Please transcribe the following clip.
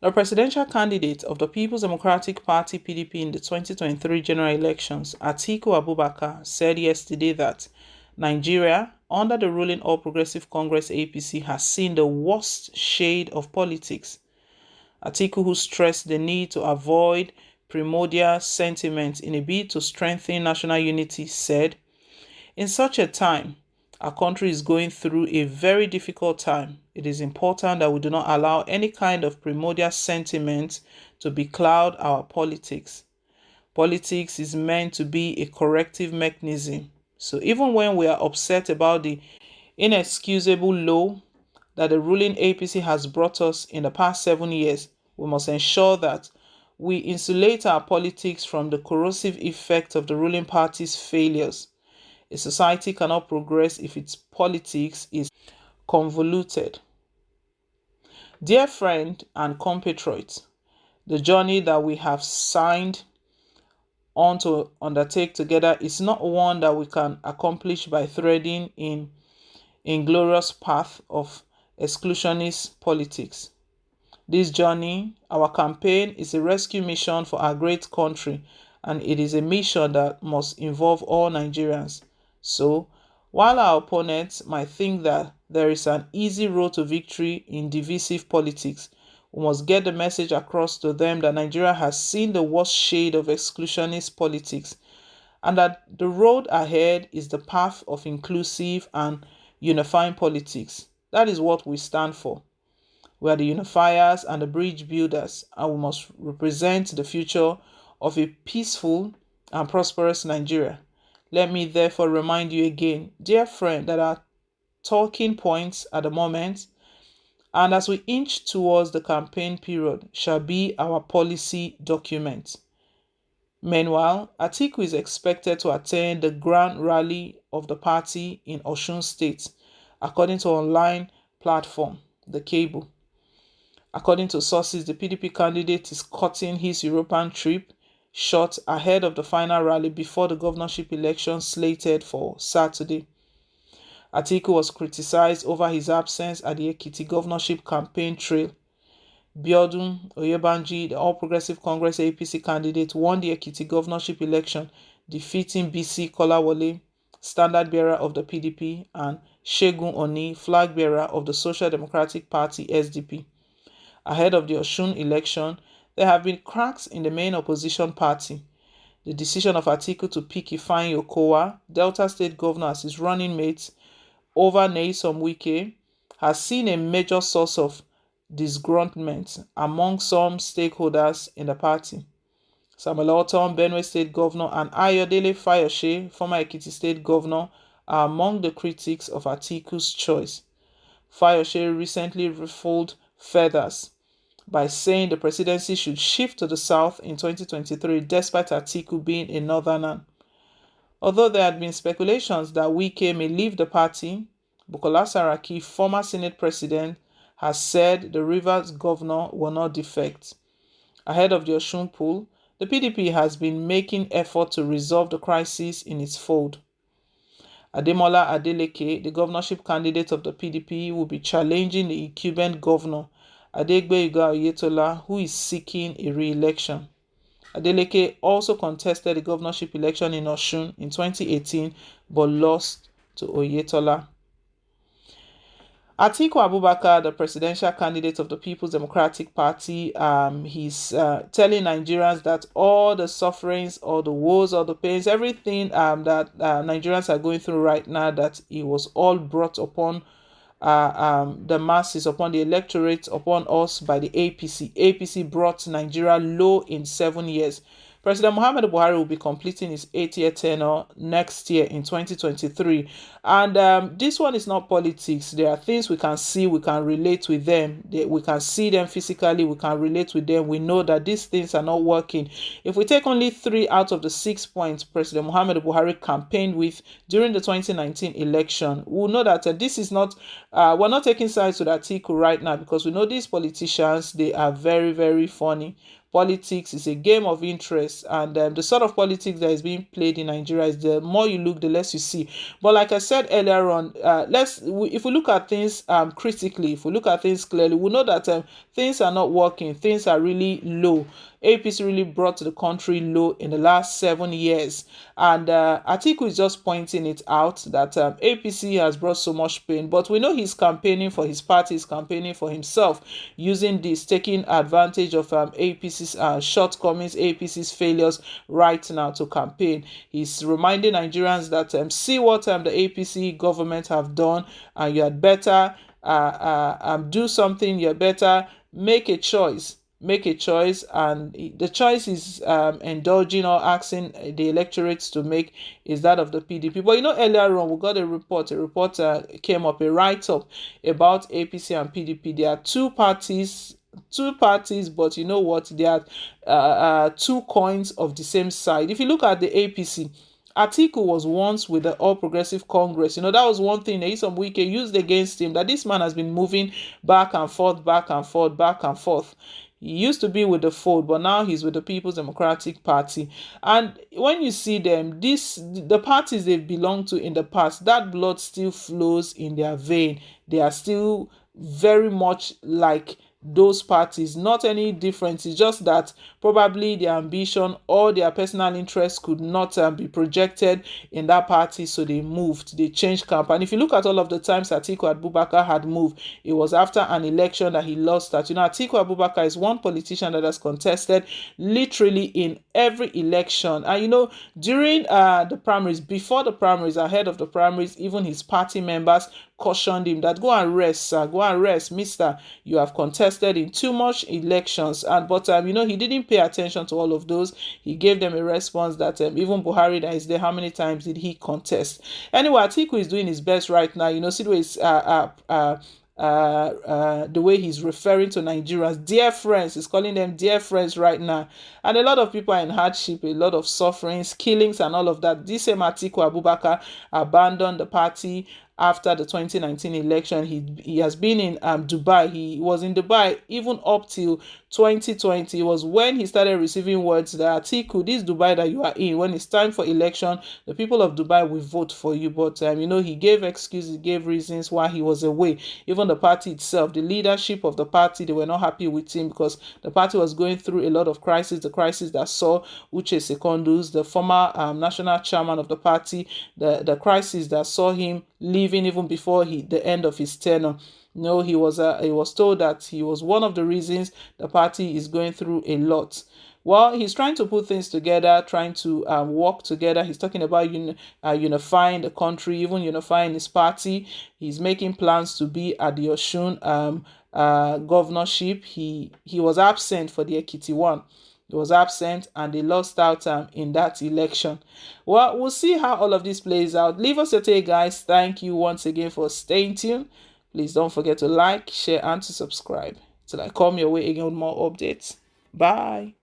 The presidential candidate of the People's Democratic Party (PDP) in the 2023 general elections, ATIKU Abubakar, said yesterday that Nigeria, under the ruling All Progressive Congress (APC), has seen the worst shade of politics. ATIKU, who stressed the need to avoid primordial sentiments in a bid to strengthen national unity, said, "In such a time, our country is going through a very difficult time. It is important that we do not allow any kind of primordial sentiment to becloud our politics. Politics is meant to be a corrective mechanism. So even when we are upset about the inexcusable low that the ruling APC has brought us in the past 7 years, we must ensure that we insulate our politics from the corrosive effect of the ruling party's failures. A society cannot progress if its politics is convoluted." Dear friend and compatriots, the journey that we have signed on to undertake together is not one that we can accomplish by threading in inglorious path of exclusionist politics. This journey, our campaign, is a rescue mission for our great country, and it is a mission that must involve all Nigerians. So, while our opponents might think that there is an easy road to victory in divisive politics, we must get the message across to them that Nigeria has seen the worst shade of exclusionist politics, and that the road ahead is the path of inclusive and unifying politics. That is what we stand for. We are the unifiers and the bridge builders, and we must represent the future of a peaceful and prosperous Nigeria. Let me therefore remind you again, dear friend, that our talking points at the moment, and as we inch towards the campaign period, shall be our policy document. Meanwhile, ATIKU is expected to attend the grand rally of the party in Osun State, according to online platform The Cable. According to sources, the PDP candidate is cutting his European trip short ahead of the final rally before the governorship election slated for Saturday. ATIKU was criticized over his absence at the Ekiti governorship campaign trail. Biodun Oyebanji, the All Progressive Congress APC candidate, won the Ekiti governorship election, defeating BC Kolawole, standard bearer of the PDP, and Segun Oni, flag bearer of the Social Democratic Party (SDP). Ahead of the Osun election, there have been cracks in the main opposition party. The decision of ATIKU to pick Ifeanyi Okowa, Delta State Governor, as his running mate over Nyesom Wike has seen a major source of disgruntlement among some stakeholders in the party. Samuel Ortom, Benue State Governor, and Ayodele Fayose, former Ekiti State Governor, are among the critics of ATIKU's choice. Fayose recently ruffled feathers by saying the presidency should shift to the south in 2023, despite ATIKU being a northerner. Although there had been speculations that Wike may leave the party, Bukola Saraki, former Senate president, has said the Rivers governor will not defect. Ahead of the Osun poll, the PDP has been making effort to resolve the crisis in its fold. Ademola Adeleke, the governorship candidate of the PDP, will be challenging the incumbent governor, Adegboyega Oyetola, who is seeking a re-election. Adeleke also contested the governorship election in Osun in 2018 but lost to Oyetola. ATIKU Abubakar, the presidential candidate of the People's Democratic Party, he's telling Nigerians that all the sufferings, all the woes, all the pains, everything that Nigerians are going through right now, that it was all brought upon the masses, upon the electorate, upon us by the APC. APC brought Nigeria low in 7 years. President Muhammadu Buhari will be completing his 8-year tenure next year in 2023. And this one is not politics. There are things we can see, we can relate with them. We can see them physically, we can relate with them. We know that these things are not working. If we take only 3 out of the 6 points President Muhammadu Buhari campaigned with during the 2019 election, we'll know that this is not, we're not taking sides with ATIKU right now, because we know these politicians, they are very, very funny. politics. It's a game of interest, and the sort of politics that is being played in Nigeria is the more you look, the less you see. But like I said earlier on, if we look at things critically, if we look at things clearly, we know that things are not working. Things are really low. APC really brought the country low in the last 7 years, and ATIKU is just pointing it out that APC has brought so much pain. But we know he's campaigning for his party, he's campaigning for himself, using this, taking advantage of APC's shortcomings, APC's failures right now to campaign. He's reminding Nigerians that see what the APC government have done, and you had better do something. You had better make a choice. And the choice is indulging or asking the electorates to make is that of the PDP. But earlier on we got a report came up, a write-up about APC and PDP. There are two parties, but you know what, they are two coins of the same side. If you look at the APC, ATIKU was once with the All Progressive Congress. That was one thing that some Wike used against him, that this man has been moving back and forth. He used to be with the fold, but now he's with the People's Democratic Party. And when you see them, the parties they belong to in the past, that blood still flows in their vein. They are still very much like those parties, not any difference. It's just that probably their ambition or their personal interest could not be projected in that party, so they changed camp. And if you look at all of the times ATIKU Abubakar had moved, it was after an election that he lost that. ATIKU Abubakar is one politician that has contested literally in every election. And during the primaries, before the primaries, ahead of the primaries, even his party members cautioned him that go and rest, sir, go and rest, mister. You have contested in too much elections. But he didn't pay attention to all of those. He gave them a response that even Buhari that is there, how many times did he contest? Anyway, ATIKU is doing his best right now. See the way the way he's referring to Nigerians, dear friends, he's calling them dear friends right now. And a lot of people are in hardship, a lot of sufferings, killings, and all of that. This same ATIKU Abubakar abandoned the party after the 2019 election. He has been in Dubai. He was in Dubai even up till 2020. It was when he started receiving words that ATIKU, this Dubai that you are in, when it's time for election, the people of Dubai will vote for you. But he gave excuses, he gave reasons why he was away. Even the party itself, the leadership of the party, they were not happy with him because the party was going through a lot of crisis. The crisis that saw Uche Secondus, the former national chairman of the party, the crisis that saw him leaving even before the end of his tenure. He was told that he was one of the reasons the party is going through a lot. Well, he's trying to put things together, trying to work together. He's talking about unifying the country, even unifying his party. He's making plans to be at the Osun governorship. He was absent for the Ekiti one. He was absent and they lost out in that election. Well, we'll see how all of this plays out. Leave us your take, guys. Thank you once again for staying tuned. Please don't forget to like, share, and to subscribe. Till I come your way again with more updates. Bye.